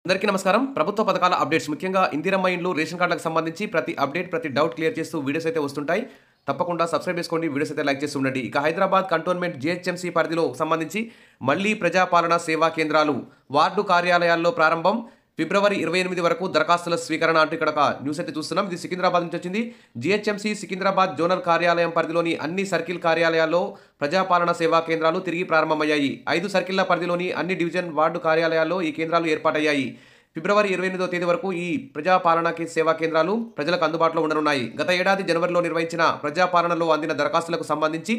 అందరికీ నమస్కారం. ప్రభుత్వ పథకాల అప్డేట్స్ ముఖ్యంగా ఇందిరమ్మ ఇండ్లు, రేషన్ కార్డులకు సంబంధించి ప్రతి అప్డేట్, ప్రతి డౌట్ క్లియర్ చేస్తూ వీడియోస్ అయితే వస్తుంటాయి. తప్పకుండా సబ్స్క్రైబ్ చేసుకోండి. వీడియోస్ అయితే లైక్ చేస్తూ ఉండండి. ఇక హైదరాబాద్ కంటోన్మెంట్ జీహెచ్ఎంసీ పరిధిలో సంబంధించి మళ్ళీ ప్రజాపాలన సేవా కేంద్రాలు వార్డు కార్యాలయాల్లో ప్రారంభం. ఫిబ్రవరి 28 వరకు దరఖాస్తుల స్వీకరణ అంటూ ఇక్కడ ఒక న్యూస్ అయితే చూస్తున్నాం. ఇది సికింద్రాబాద్ నుంచి వచ్చింది. జీహెచ్ఎంసీ సికింద్రాబాద్ జోనల్ కార్యాలయం పరిధిలోని అన్ని సర్కిల్ కార్యాలయాల్లో ప్రజాపాలన సేవా కేంద్రాలు తిరిగి ప్రారంభమయ్యాయి. 5 సర్కిళ్ల పరిధిలోని అన్ని డివిజన్ వార్డు కార్యాలయాల్లో ఈ కేంద్రాలు ఏర్పాటయ్యాయి. ఫిబ్రవరి 28వ తేదీ వరకు ఈ ప్రజాపాలన సేవా కేంద్రాలు ప్రజలకు అందుబాటులో ఉండనున్నాయి. గత ఏడాది జనవరిలో నిర్వహించిన ప్రజాపాలనలో అందిన దరఖాస్తులకు సంబంధించి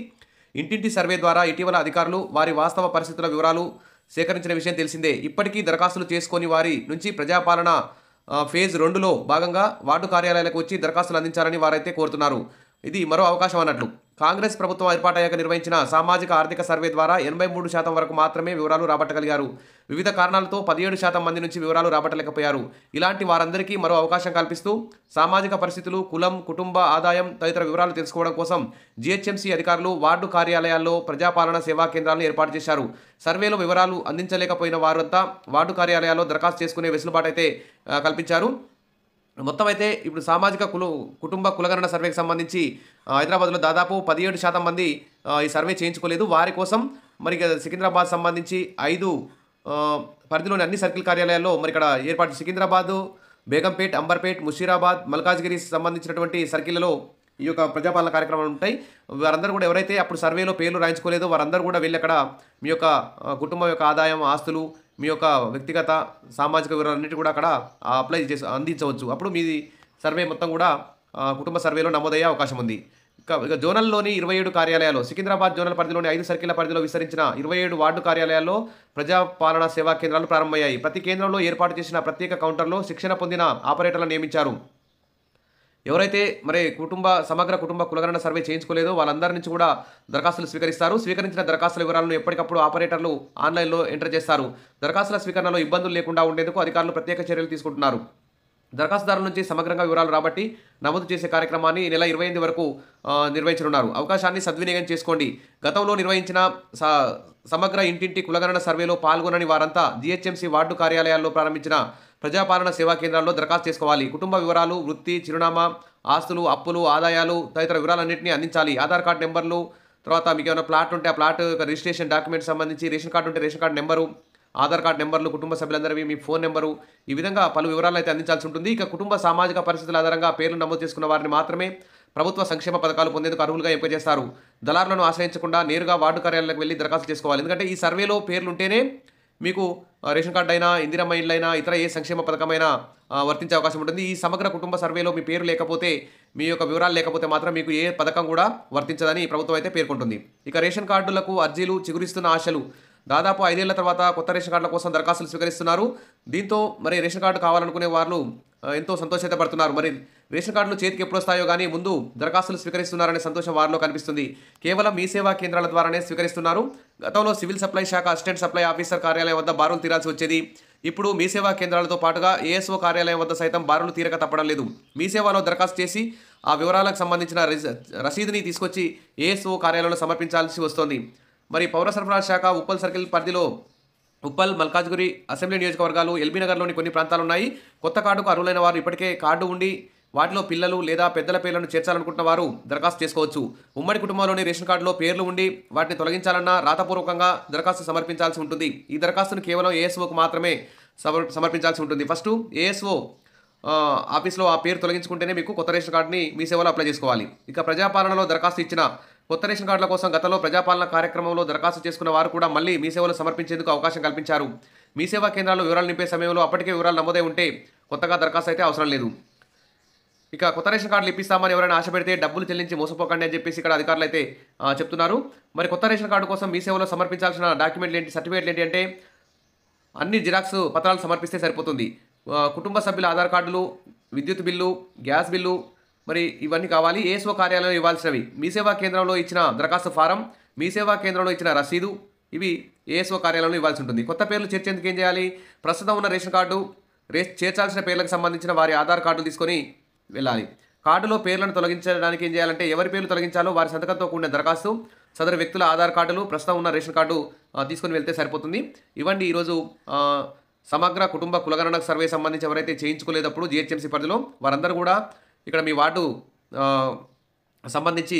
ఇంటింటి సర్వే ద్వారా ఇటీవల అధికారులు వారి వాస్తవ పరిస్థితుల వివరాలు సేకరించిన విషయం తెలిసిందే. ఇప్పటికీ దరఖాస్తులు చేసుకొని వారి నుంచి ప్రజాపాలన ఫేజ్ 2లో భాగంగా వార్డు కార్యాలయాలకు వచ్చి దరఖాస్తులు అందించాలని వారైతే కోరుతున్నారు. ఇది మరో అవకాశం అన్నట్లు. కాంగ్రెస్ ప్రభుత్వం ఏర్పాటయ్యాక నిర్వహించిన సామాజిక ఆర్థిక సర్వే ద్వారా 83% వరకు మాత్రమే వివరాలు రాబట్టగలిగారు. వివిధ కారణాలతో 17% మంది నుంచి వివరాలు రాబట్టలేకపోయారు. ఇలాంటి వారందరికీ మరో అవకాశం కల్పిస్తూ సామాజిక పరిస్థితులు, కులం, కుటుంబ ఆదాయం తదితర వివరాలు తెలుసుకోవడం కోసం జీహెచ్ఎంసీ అధికారులు వార్డు కార్యాలయాల్లో ప్రజాపాలన సేవా కేంద్రాలను ఏర్పాటు చేశారు. సర్వేలో వివరాలు అందించలేకపోయిన వారంతా వార్డు కార్యాలయాల్లో దరఖాస్తు చేసుకునే వెసులుబాటు అయితే కల్పించారు. మొత్తం అయితే ఇప్పుడు సామాజిక కుటుంబ కులగణన సర్వేకి సంబంధించి హైదరాబాద్లో దాదాపు 17% మంది ఈ సర్వే చేయించుకోలేదు. వారి కోసం మరి సికింద్రాబాద్ సంబంధించి 5 పరిధిలోని అన్ని సర్కిల్ కార్యాలయాల్లో మరి ఇక్కడ ఏర్పాటు సికింద్రాబాద్, బేగంపేట్, అంబర్పేట్, ముషీరాబాద్, మల్కాజ్గిరి సంబంధించినటువంటి సర్కిళ్లలో ఈ యొక్క ప్రజాపాలన కార్యక్రమాలు ఉంటాయి. వారందరూ కూడా ఎవరైతే అప్పుడు సర్వేలో పేర్లు రాయించుకోలేదో వారందరూ కూడా వెళ్ళి అక్కడ మీ యొక్క కుటుంబం యొక్క ఆదాయం, ఆస్తులు, మీ యొక్క వ్యక్తిగత సామాజిక వివరాలన్నిటి కూడా అక్కడ అప్లై చేసి అందించవచ్చు. అప్పుడు మీది సర్వే మొత్తం కూడా కుటుంబ సర్వేలో నమోదయ్యే అవకాశం ఉంది. ఇక జోనల్లోని 27 కార్యాలయాలు సికింద్రాబాద్ జోనల్ పరిధిలోని 5 సర్కిళ్ల పరిధిలో విస్తరించిన 27 వార్డు కార్యాలయాల్లో ప్రజాపాలన సేవా కేంద్రాలు ప్రారంభమయ్యాయి. ప్రతి కేంద్రంలో ఏర్పాటు చేసిన ప్రత్యేక కౌంటర్లో శిక్షణ పొందిన ఆపరేటర్లను నియమించారు. ఎవరైతే మరి సమగ్ర కుటుంబ కులగణన సర్వే చేయించుకోలేదో వాళ్ళందరి నుంచి కూడా దరఖాస్తులు స్వీకరిస్తారు. స్వీకరించిన దరఖాస్తుల వివరాలను ఎప్పటికప్పుడు ఆపరేటర్లు ఆన్లైన్లో ఎంటర్ చేస్తారు. దరఖాస్తుల స్వీకరణలో ఇబ్బందులు లేకుండా ఉండేందుకు అధికారులు ప్రత్యేక చర్యలు తీసుకుంటున్నారు. దరఖాస్తుదారుల నుంచి సమగ్రంగా వివరాలు రాబట్టి నమోదు చేసే కార్యక్రమాన్ని ఈ నెల 28 వరకు నిర్వహించనున్నారు. అవకాశాన్ని సద్వినియోగం చేసుకోండి. గతంలో నిర్వహించిన సమగ్ర ఇంటింటి కులగణన సర్వేలో పాల్గొనని వారంతా జీహెచ్ఎంసీ వార్డు కార్యాలయాల్లో ప్రారంభించిన ప్రజాపాలన సేవా కేంద్రాల్లో దరఖాస్తు చేసుకోవాలి. కుటుంబ వివరాలు, వృత్తి, చిరునామా, ఆస్తులు, అప్పులు, ఆదాయాలు తదితర వివరాలన్నింటినీ అందించాలి. ఆధార్ కార్డు నెంబర్లు, తర్వాత మీకు ఏమైనా ప్లాట్ ఉంటే ఆ ప్లాట్ రిజిస్ట్రేషన్ డాక్యుమెంట్ సంబంధించి రేషన్ కార్డు ఉంటే ration card number, Aadhaar card నెంబర్లు, కుటుంబ సభ్యులందరివి మీ ఫోన్ నెంబరు, ఈ విధంగా పలు వివరాలను అయితే అందించాల్సి ఉంటుంది. ఇక కుటుంబ సామాజిక పరిస్థితుల ఆధారంగా పేర్లు నమోదు చేసుకున్న వారిని మాత్రమే ప్రభుత్వ సంక్షేమ పథకాలు పొందేందుకు అర్హులుగా ఎంపిక చేస్తారు. దళారులను ఆశ్రయించకుండా నేరుగా వార్డు కార్యాలయాలకు వెళ్ళి దరఖాస్తు చేసుకోవాలి. ఎందుకంటే ఈ సర్వేలో పేర్లు ఉంటేనే మీకు రేషన్ కార్డు అయినా, ఇందిరమ్మ ఇల్లు అయినా, ఇతర ఏ సంక్షేమ పథకమైనా వర్తించే అవకాశం ఉంటుంది. ఈ సమగ్ర కుటుంబ సర్వేలో మీ పేరు లేకపోతే, మీ యొక్క వివరాలు లేకపోతే మాత్రం మీకు ఏ పథకం కూడా వర్తించదని ప్రభుత్వం అయితే పేర్కొంటుంది. ఇక రేషన్ కార్డులకు అర్జీలు చిగురిస్తున్న ఆశలు. దాదాపు 5 ఏళ్ల తర్వాత కొత్త రేషన్ కార్డుల కోసం దరఖాస్తులు స్వీకరిస్తున్నారు. దీంతో మరి రేషన్ కార్డు కావాలనుకునే వాళ్ళు ఎంతో సంతోషపడుతున్నారు. మరి రేషన్ కార్డులు చేతికి ఎప్పుడు వస్తాయో కానీ ముందు దరఖాస్తులు స్వీకరిస్తున్నారనే సంతోషం వారిలో కనిపిస్తుంది. కేవలం మీ సేవా కేంద్రాల ద్వారానే స్వీకరిస్తున్నారు. గతంలో సివిల్ సప్లై శాఖ అసిస్టెంట్ సప్లై ఆఫీసర్ కార్యాలయం వద్ద బారులు తీరాల్సి వచ్చేది. ఇప్పుడు మీ సేవా కేంద్రాలతో పాటుగా ఏఎస్ఓ కార్యాలయం వద్ద సైతం బారులు తీరక తప్పడం లేదు. మీ సేవలో దరఖాస్తు చేసి ఆ వివరాలకు సంబంధించిన రసీదుని తీసుకొచ్చి ఏఎస్ఓ కార్యాలయంలో సమర్పించాల్సి వస్తోంది. మరి పౌర సరఫరాల శాఖ ఉప్పల్ సర్కిల్ పరిధిలో ఉప్పల్, మల్కాజ్గిరి అసెంబ్లీ నియోజకవర్గాలు, ఎల్బీ నగర్లోని కొన్ని ప్రాంతాలు ఉన్నాయి. కొత్త కార్డుకు అర్హులైన వారు ఇప్పటికే కార్డు ఉండి వాటిలో పిల్లలు లేదా పెద్దల పేర్లను చేర్చాలనుకుంటున్న వారు దరఖాస్తు చేసుకోవచ్చు. ఉమ్మడి కుటుంబంలోని రేషన్ కార్డులో పేర్లు ఉండి వాటిని తొలగించాలన్నా రాతపూర్వకంగా దరఖాస్తు సమర్పించాల్సి ఉంటుంది. ఈ దరఖాస్తును కేవలం ఏఎస్ఓకు మాత్రమే సమర్పించాల్సి ఉంటుంది. ఫస్ట్ ఏఎస్ఓ ఆఫీస్లో ఆ పేరు తొలగించుకుంటేనే మీకు కొత్త రేషన్ కార్డుని మీ సేవలో అప్లై చేసుకోవాలి. ఇక ప్రజాపాలనలో దరఖాస్తు ఇచ్చిన కొత్త రేషన్ కార్డుల కోసం గతంలో ప్రజాపాలన కార్యక్రమంలో దరఖాస్తు చేసుకున్న వారు కూడా మళ్ళీ మీ సేవలో సమర్పించేందుకు అవకాశం కల్పించారు. మీ సేవా కేంద్రాల్లో వివరాలు నింపే సమయంలో అప్పటికే వివరాలు నమోదై ఉంటే కొత్తగా దరఖాస్తు అయితే అవసరం లేదు. ఇక కొత్త రేషన్ కార్డులు ఇప్పిస్తామని ఎవరైనా ఆశ పెడితే డబ్బులు చెల్లించి మోసపోకండి అని చెప్పేసి ఇక్కడ అధికారులు అయితే చెప్తున్నారు. మరి కొత్త రేషన్ కార్డు కోసం మీ సేవలో సమర్పించాల్సిన డాక్యుమెంట్లు ఏంటి, సర్టిఫికేట్లు ఏంటి అంటే అన్ని జిరాక్స్ పత్రాలు సమర్పిస్తే సరిపోతుంది. కుటుంబ సభ్యుల ఆధార్ కార్డులు, విద్యుత్ బిల్లు, గ్యాస్ బిల్లు, మరి ఇవన్నీ కావాలి. ఏఎస్ఓ కార్యాలయంలో ఇవ్వాల్సినవి మీ సేవా కేంద్రంలో ఇచ్చిన దరఖాస్తు ఫారం, మీ సేవా కేంద్రంలో ఇచ్చిన రసీదు, ఇవి ఏఎస్ఓ కార్యాలయంలో ఇవ్వాల్సి ఉంటుంది. కొత్త పేర్లు చేర్చేందుకు ఏం చేయాలి? ప్రస్తుతం ఉన్న రేషన్ కార్డు చేర్చాల్సిన పేర్లకు సంబంధించిన వారి ఆధార్ కార్డులు తీసుకొని వెళ్ళాలి. కార్డులో పేర్లను తొలగించడానికి ఏం చేయాలంటే ఎవరి పేర్లు తొలగించాలో వారి సంతకంతో కూడిన దరఖాస్తు, సదరు వ్యక్తుల ఆధార్ కార్డులు, ప్రస్తుతం ఉన్న రేషన్ కార్డు తీసుకొని వెళ్తే సరిపోతుంది. ఇవ్వండి ఈరోజు సమగ్ర కుటుంబ కులగణన సర్వే సంబంధించి ఎవరైతే చేయించుకోలేదప్పుడు జీహెచ్ఎంసీ పరిధిలో వారందరూ కూడా ఇక్కడ మీ వార్డు సంబంధించి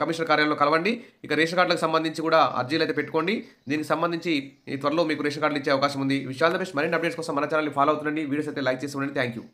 కమిషనర్ కార్యాలయంలో కలవండి. ఇక రేషన్ కార్డులకు సంబంధించి కూడా అర్జీలు అయితే పెట్టుకోండి. దీనికి సంబంధించి ఈ త్వరలో మీకు రేషన్ కార్డులు ఇచ్చే అవకాశం ఉంది. విషయాల బెస్ట్ మరిన్ని అప్డేట్స్ కోసం మన ఛానల్ని ఫాలో అవుతుండండి. వీడియోస్ అయితే లైక్ చేసి ఉండండి. Thank you.